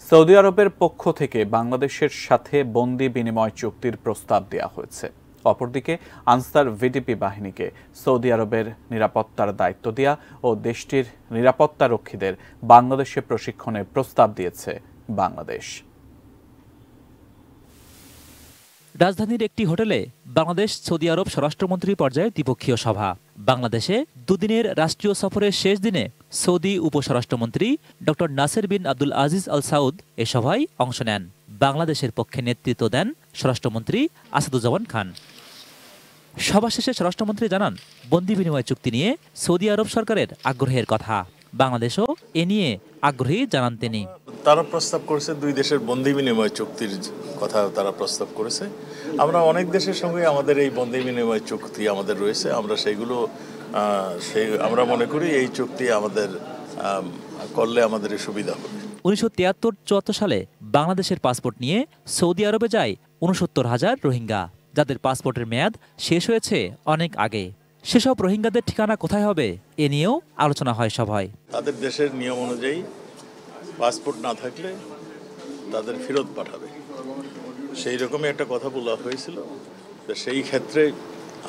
Saudi আরবের পক্ষ থেকে বাংলাদেশের সাথে বন্দি বিনিময় চুক্তির প্রস্তাব দেওয়া হয়েছে। অপরদিকে আনসার ভিডিপি বাহিনীকে সৌদি আরবের নিরাপত্তার দায়িত্ব দেওয়া ও দেশটির নিরাপত্তারক্ষীদের বাংলাদেশে প্রশিক্ষণের প্রস্তাব দিয়েছে বাংলাদেশ। রাজধানীর একটি হোটেলে বাংলাদেশ সৌদি আরব স্বরাষ্ট্রমন্ত্রী পর্যায়ে দ্বিপক্ষীয় সভা। বাংলাদেশে দুদিনের রাষ্ট্রীয় সফরের শেষ দিনে সৌদি উপস্বরাষ্ট্রমন্ত্রী ডক্টর নাসের বিন আব্দুল আজিজ আল সাউদ এ সভায় অংশ নেন। বাংলাদেশের পক্ষে নেতৃত্ব দেন স্বরাষ্ট্রমন্ত্রী আসাদুজ্জামান খান। সভা শেষে স্বরাষ্ট্রমন্ত্রী জানান, বন্দি বিনিময় চুক্তি নিয়ে সৌদি আরব সরকারের আগ্রহের কথা। বাংলাদেশও এ নিয়ে আগ্রহী জানান তিনি। তারা প্রস্তাব করেছে দুই দেশের বন্দি বিনিময় চুক্তির কথা তারা প্রস্তাব করেছে। আমরা অনেক দেশের সঙ্গে আমাদের এই বন্দি বিনিময় চুক্তি আমাদের রয়েছে। আমরা সেইগুলো আমরা মনে করি এই চুক্তি আমাদের করলে আমাদের সুবিধা হবে। 1973-74 সালে বাংলাদেশের পাসপোর্ট নিয়ে সৌদি আরবে যায় 69,000 রোহিঙ্গা, যাদের পাসপোর্টের মেয়াদ শেষ হয়েছে অনেক আগে। সেসব রোহিঙ্গাদের ঠিকানা কোথায় হবে এ নিয়েও আলোচনা হয় সভায়। তাদের দেশের নিয়ম অনুযায়ী পাসপোর্ট না থাকলে তাদের ফেরত পাঠাবে, সেই রকমই একটা কথা বলা হয়েছিল। তো সেই ক্ষেত্রে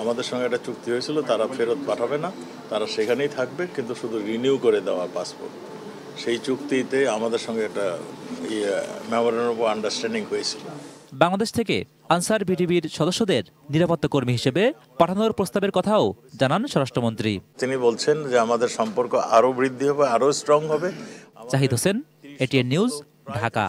আমাদের সঙ্গে একটা চুক্তি হয়েছিল, তারা ফেরত পাঠাবে না, তারা সেখানেই থাকবে, কিন্তু শুধু রিনিউ করে দেওয়া পাসপোর্ট। সেই চুক্তিতে আমাদের সঙ্গে একটা মেমোরেন্ডাম অফ আন্ডারস্ট্যান্ডিং হয়েছিল। বাংলাদেশ থেকে আনসার ভিডিপির সদস্যদের নিরাপত্তা কর্মী হিসেবে পাঠানোর প্রস্তাবের কথাও জানান স্বরাষ্ট্রমন্ত্রী। তিনি বলছেন যে আমাদের সম্পর্ক আরও বৃদ্ধি হবে, আরও স্ট্রং হবে। Zahid Hossain, ATN news, Dhaka.